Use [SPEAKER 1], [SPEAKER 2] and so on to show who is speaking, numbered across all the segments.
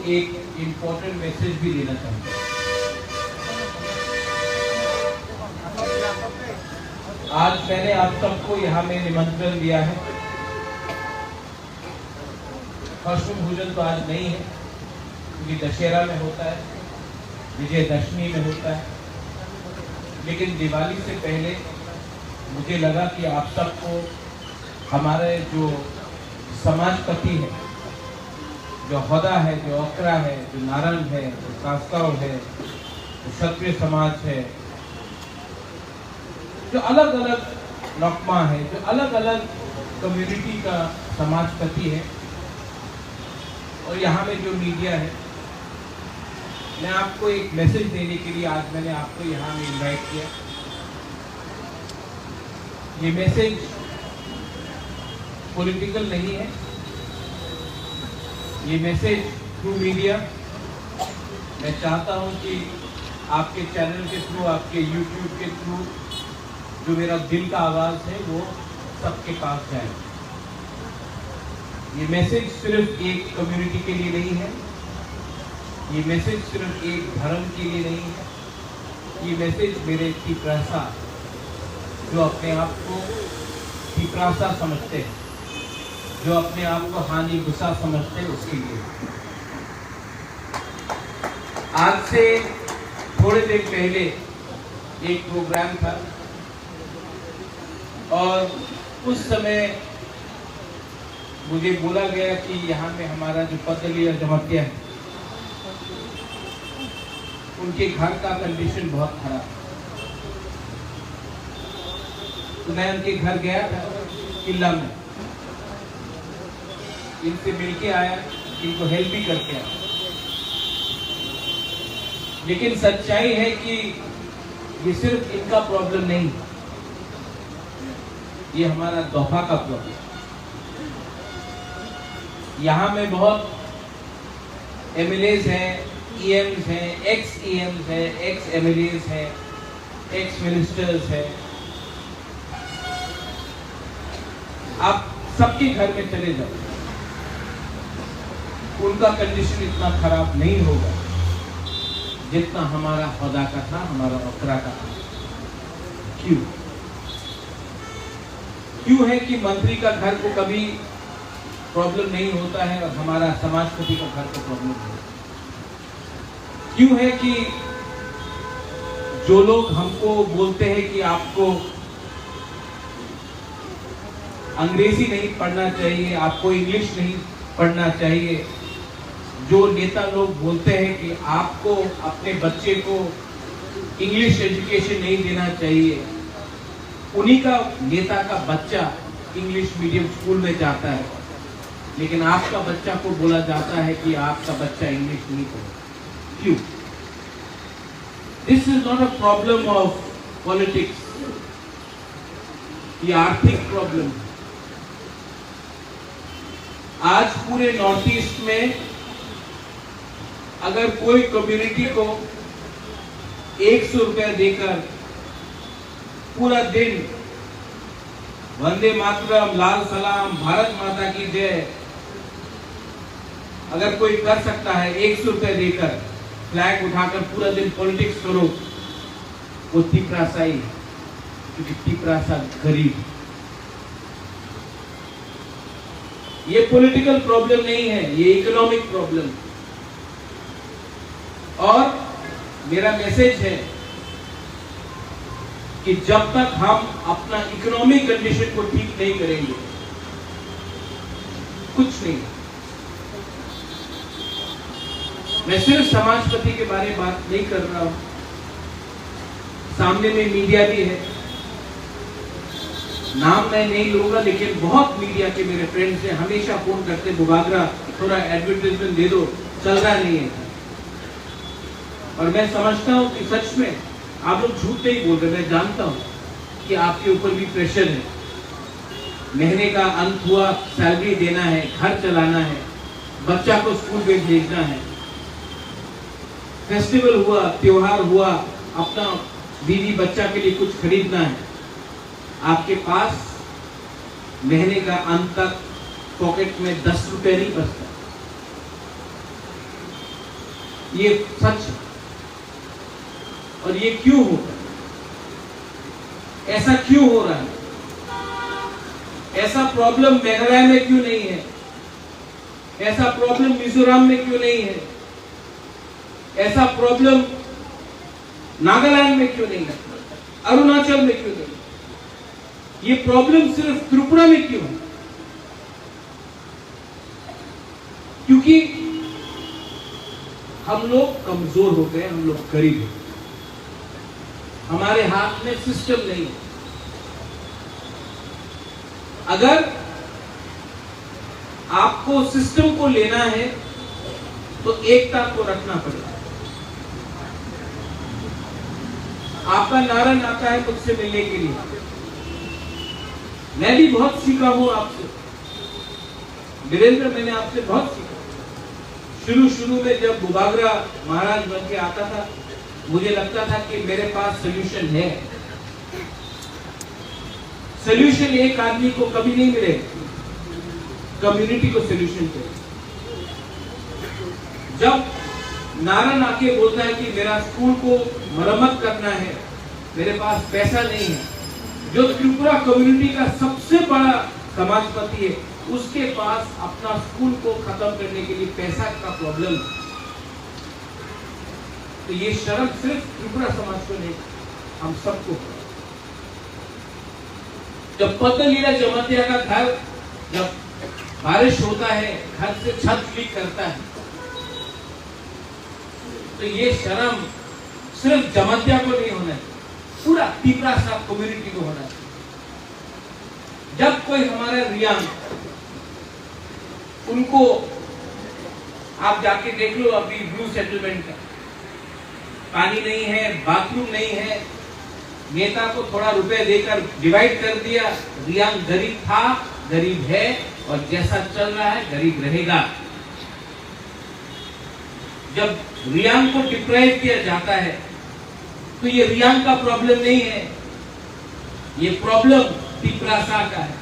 [SPEAKER 1] एक important message भी देना चाहता हूँ। आज मैंने आप सबको यहाँ में निमंत्रण दिया है। अश्व भोजन तो आज नहीं है क्योंकि दशहरा में होता है, विजयदशमी में होता है, लेकिन दिवाली से पहले मुझे लगा कि आप सबको हमारे जो समाजपति है, जो होदा है, जो अकरा है, जो नारंग है, जो कास्काव है, जो क्षत्रिय समाज है, जो अलग अलग नौकमा है, जो अलग अलग कम्युनिटी का समाजपति है, और यहाँ में जो मीडिया है, मैं आपको एक मैसेज देने के लिए आज मैंने आपको यहाँ में इनवाइट किया। ये मैसेज पॉलिटिकल नहीं है, ये मैसेज थ्रू मीडिया मैं चाहता हूँ कि आपके चैनल के थ्रू, आपके यूट्यूब के थ्रू जो मेरा दिल का आवाज़ है वो सबके पास जाए। ये मैसेज सिर्फ एक कम्युनिटी के लिए नहीं है, ये मैसेज सिर्फ एक धर्म के लिए नहीं है, ये मैसेज मेरे तिपरासा जो अपने आप को तिपरासा समझते हैं, जो अपने आप को हानि गुस्सा समझते हैं, उसके लिए। आज से थोड़े दिन पहले एक प्रोग्राम था और उस समय मुझे बोला गया कि यहाँ में हमारा जो पतली और जमतिया है, उनके घर का कंडीशन बहुत खराब। तो मैं उनके घर गया था किला में, इनसे मिलके आया, इनको हेल्प भी करके आया। लेकिन सच्चाई है कि ये सिर्फ इनका प्रॉब्लम नहीं, ये हमारा दोफा का प्रॉब्लम। यहाँ में बहुत एमएलएज हैं, ईएम्स हैं, एक्स ईएम्स हैं, एक्स एमएलएज हैं, एक्स मिनिस्टर्स हैं। आप सबके घर में चले जाओ, उनका कंडीशन इतना खराब नहीं होगा जितना हमारा खुदा का था, हमारा अकरा का था। क्यों है कि मंत्री का घर को कभी प्रॉब्लम नहीं होता है और हमारा समाजपति का घर को प्रॉब्लम होता है? क्यों है कि जो लोग हमको बोलते हैं कि आपको अंग्रेजी नहीं पढ़ना चाहिए, आपको इंग्लिश नहीं पढ़ना चाहिए, जो नेता लोग बोलते हैं कि आपको अपने बच्चे को इंग्लिश एजुकेशन नहीं देना चाहिए, उन्हीं का नेता का बच्चा इंग्लिश मीडियम स्कूल में जाता है, लेकिन आपका बच्चा को बोला जाता है कि आपका बच्चा इंग्लिश नहीं पढ़े। क्यों? This is not a problem of politics, ये आर्थिक प्रॉब्लम। आज पूरे नॉर्थ ईस्ट में अगर कोई कम्युनिटी को 100 रुपया देकर पूरा दिन वंदे मातरम, लाल सलाम, भारत माता की जय अगर कोई कर सकता है, 100 रुपया देकर फ्लैग उठाकर पूरा दिन पॉलिटिक्स करो, वो तिपरासा ही है, क्योंकि तिपरासा गरीब। ये पॉलिटिकल प्रॉब्लम नहीं है, ये इकोनॉमिक प्रॉब्लम। और मेरा मैसेज है कि जब तक हम अपना इकोनॉमिक कंडीशन को ठीक नहीं करेंगे, कुछ नहीं। मैं सिर्फ समाजपति के बारे में बात नहीं कर रहा हूं, सामने में मीडिया भी है, नाम मैं नहीं लूंगा, लेकिन बहुत मीडिया के मेरे फ्रेंड्स हैं, हमेशा फोन करते, बुबागरा थोड़ा एडवर्टाइजमेंट दे दो, चल रहा नहीं है। और मैं समझता हूं कि सच में आप लोग झूठ नहीं बोल रहे, मैं जानता हूं कि आपके ऊपर भी प्रेशर है, महीने का अंत हुआ, सैलरी देना है, घर चलाना है, बच्चा को स्कूल में भेजना है, फेस्टिवल हुआ, त्योहार हुआ, अपना बीवी बच्चा के लिए कुछ खरीदना है। आपके पास महीने का अंत तक पॉकेट में 10 रुपए नहीं बचता। ये सच है। और ये क्यों हो रहा है? ऐसा क्यों हो रहा है? ऐसा प्रॉब्लम मेघालय में क्यों नहीं है? ऐसा प्रॉब्लम मिजोरम में क्यों नहीं है? ऐसा प्रॉब्लम नागालैंड में क्यों नहीं है? अरुणाचल में क्यों नहीं? ये प्रॉब्लम सिर्फ त्रिपुरा में क्यों है? क्योंकि हम लोग कमजोर हो गए, हम लोग गरीब हैं, हमारे हाथ में सिस्टम नहीं है। अगर आपको सिस्टम को लेना है तो एकता को रखना पड़ेगा। आपका नारायण आता है मुझसे मिलने के लिए, मैं भी बहुत सीखा हूं आपसे। वीरेंद्र, मैंने आपसे बहुत सीखा। शुरू में जब बुबागरा महाराज बन के आता था, मुझे लगता था कि मेरे पास सोल्यूशन है। सोल्यूशन एक आदमी को कभी नहीं मिले, कम्युनिटी को सोल्यूशन चाहिए। जब नारायण आके बोलता है कि मेरा स्कूल को मरम्मत करना है, मेरे पास पैसा नहीं है, जो त्रिपुरा कम्युनिटी का सबसे बड़ा समाजपति है, उसके पास अपना स्कूल को खत्म करने के लिए पैसा का प्रॉब्लम है। तो ये शर्म सिर्फ त्रिपुरा समाज को नहीं, हम सबको। जब पतलीला जमातिया का घर, जब बारिश होता है, घर से छत लीक करता है, तो ये शर्म सिर्फ जमातिया को नहीं होना है, पूरा त्रिपुरा सब कम्युनिटी को होना चाहिए। जब कोई हमारा रियांग, उनको आप जाके देख लो, अभी ब्लू सेटलमेंट का पानी नहीं है, बाथरूम नहीं है, नेता को थोड़ा रुपए देकर डिवाइड कर दिया। रियांग गरीब था, गरीब है, और जैसा चल रहा है गरीब रहेगा। जब रियांग को डिप्राइव किया जाता है तो ये रियांग का प्रॉब्लम नहीं है, ये प्रॉब्लम त्रिपुरा का है।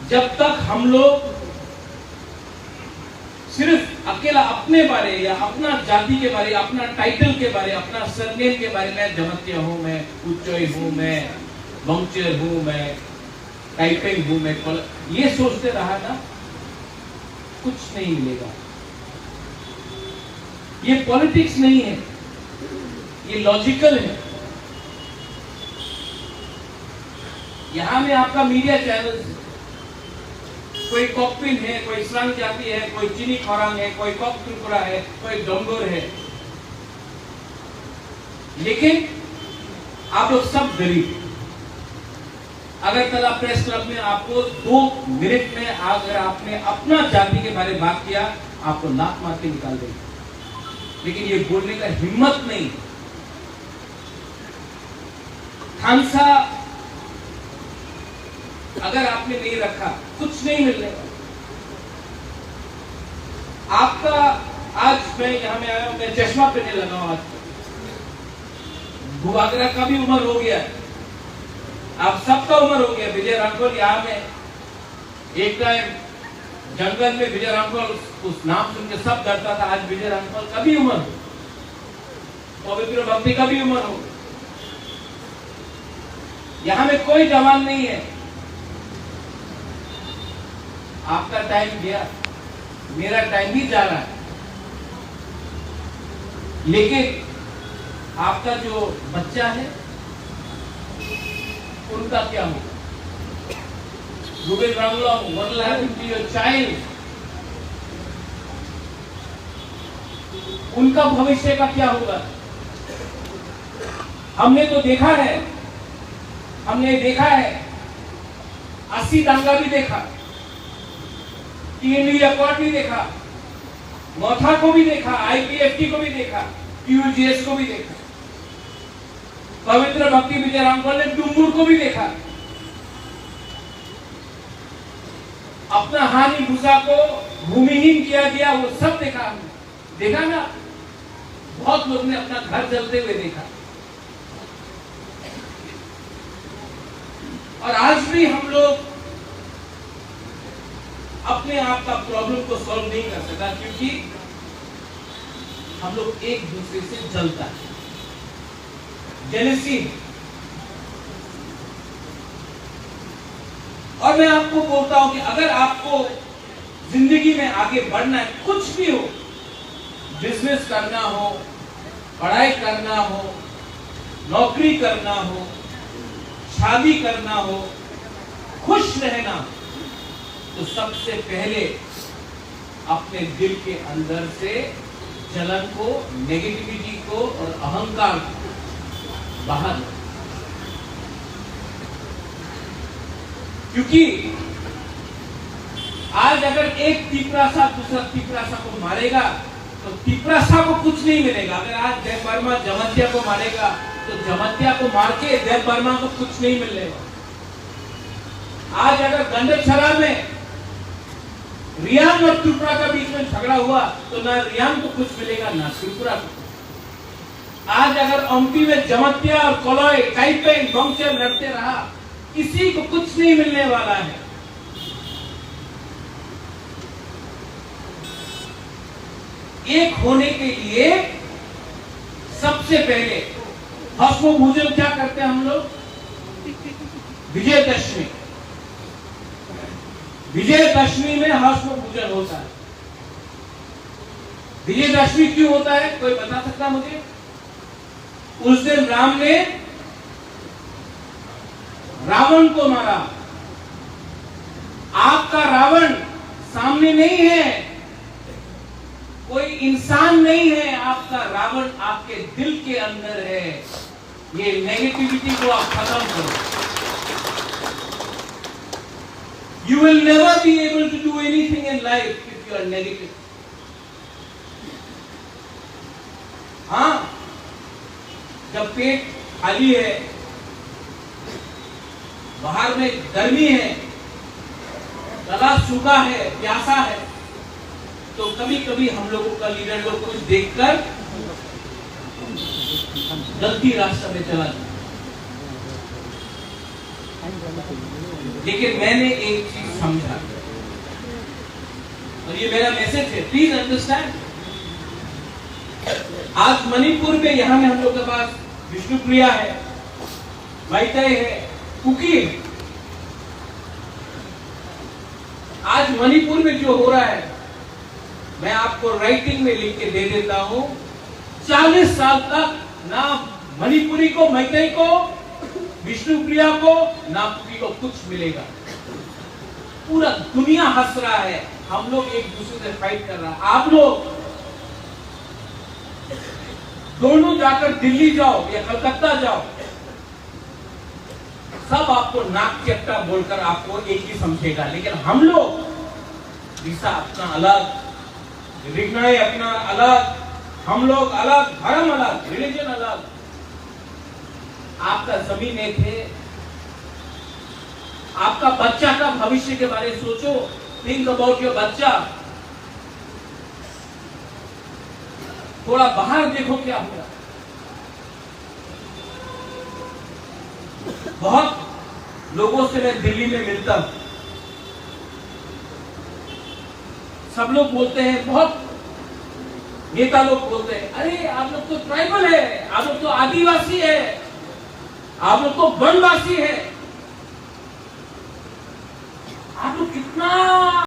[SPEAKER 1] जब तक हम लोग सिर्फ अकेला अपने बारे या अपना जाति के बारे, अपना टाइटल के बारे, अपना सरनेम के बारे में, जमतिया हूं मैं, उच्चोई हूं मैं, बंगचर हूं मैं, टाइपिंग हूं मैं, ये सोचते रहा ना, कुछ नहीं मिलेगा। ये पॉलिटिक्स नहीं है, ये लॉजिकल है। यहां में आपका मीडिया चैनल, कोई कॉकपिन है, कोई इस्लाम जाति है, कोई चीनी खोरांग है, कोई कॉक त्रिपुरा है, कोई डोंगोर है, लेकिन आप लोग सब गरीब। अगरतला प्रेस क्लब में आपको 2 मिनट में अगर आपने अपना जाति के बारे में बात किया, आपको लात मार के निकाल देंगे, लेकिन ये बोलने का हिम्मत नहीं। खानसा अगर आपने नहीं रखा, कुछ नहीं मिलने वाला आपका। आज मैं यहां में आया हूं, मैं चश्मा पहनने लगा हूं। आज बुबागरा का भी उम्र हो गया, आप सबका उम्र हो गया। विजय रामफल यहां में एक टाइम जंगल में विजय रामफल, उस नाम सुन के सब डरता था। आज विजय रामफल का भी उम्र हो, पवित्र भक्ति का भी उम्र हो। यहां में कोई जवान नहीं है। आपका टाइम गया, मेरा टाइम भी जा रहा है, लेकिन आपका जो बच्चा है उनका क्या होगा? Rubel रामलोंग, what will happen to your child? उनका भविष्य का क्या होगा? हमने तो देखा है, हमने देखा है, 80 दंगा भी देखा, TNV अकॉर्ड भी देखा, मौथा को भी देखा, IPFT को भी देखा, PUGS को भी देखा, पवित्र भक्ति विजय रामफल ने डुंगुर को भी देखा। अपना हानि भूसा को भूमिहीन किया गया, वो सब देखा हमने। देखा ना, बहुत लोग ने अपना घर जलते हुए देखा। और आज भी हम लोग अपने आप का प्रॉब्लम को सॉल्व नहीं कर सका, क्योंकि हम लोग एक दूसरे से जलता है, जेलसी। और मैं आपको बोलता हूं कि अगर आपको जिंदगी में आगे बढ़ना है, कुछ भी हो, बिजनेस करना हो, पढ़ाई करना हो, नौकरी करना हो, शादी करना हो, खुश रहना, तो सबसे पहले अपने दिल के अंदर से जलन को, नेगेटिविटी को और अहंकार को बाहर, क्योंकि आज अगर एक तिपरासा दूसरा तिपरासा को मारेगा तो तिपरासा को कुछ नहीं मिलेगा। अगर आज देव वर्मा जमत्या को मारेगा तो जमत्या को मार के देव वर्मा को कुछ नहीं मिलेगा। आज अगर गंडक शराब में रियान और त्रिपुरा के बीच में झगड़ा हुआ तो ना रियान को कुछ मिलेगा ना त्रिपुरा को। आज अगर अम्पी में जमत्या और कोलोई काइपे गौचर लड़ते रहा, किसी को कुछ नहीं मिलने वाला है। एक होने के लिए सबसे पहले भस्म पूजन क्या करते हैं हम लोग? विजयदशमी। विजयदशमी में भस्म पूजन होता है। विजयदशमी क्यों होता है, कोई बता सकता मुझे? उस दिन राम ने रावण को मारा। आपका रावण सामने नहीं है, कोई इंसान नहीं है, आपका रावण आपके दिल के अंदर है। ये नेगेटिविटी को आप खत्म करो। You will never be able to do anything in life if you are negative. हाँ, जब पेट खाली है, बाहर में गर्मी है, गला सूखा है, प्यासा है, तो कभी कभी हम लोगों का लीडर लोग कुछ देखकर गलती रास्ते में चला जाता। लेकिन मैंने एक चीज समझा, और ये मेरा मैसेज है, प्लीज अंडरस्टैंड। आज मणिपुर में यहां में हम लोग के पास विष्णुप्रिया है, मैतेई है, कुकी है। आज मणिपुर में जो हो रहा है, मैं आपको राइटिंग में लिख के दे देता हूं, 40 साल तक ना मणिपुरी को, मैतेई को, विष्णुप्रिया को, ना कुकी को कुछ मिलेगा। पूरा दुनिया हंस रहा है, हम लोग एक दूसरे से फाइट कर रहा है। आप लोग दोनों जाकर दिल्ली जाओ या कलकत्ता जाओ, सब आपको नाक चट्टा बोलकर आपको एक ही समझेगा। लेकिन हम लोग दिशा अपना अलग, रिग्नाई अपना अलग, हम लोग अलग, धर्म अलग, रिलीजन अलग। आपका जमीन एक है, आपका बच्चा का भविष्य के बारे में सोचो। थिंक अबाउट योर बच्चा। थोड़ा बाहर देखो क्या हो रहा। बहुत लोगों से मैं दिल्ली में मिलता हूं, सब लोग बोलते हैं, बहुत नेता लोग बोलते हैं, अरे आप लोग तो ट्राइबल है, आप लोग तो आदिवासी है, आप लोग तो वनवासी है, आप लोग कितना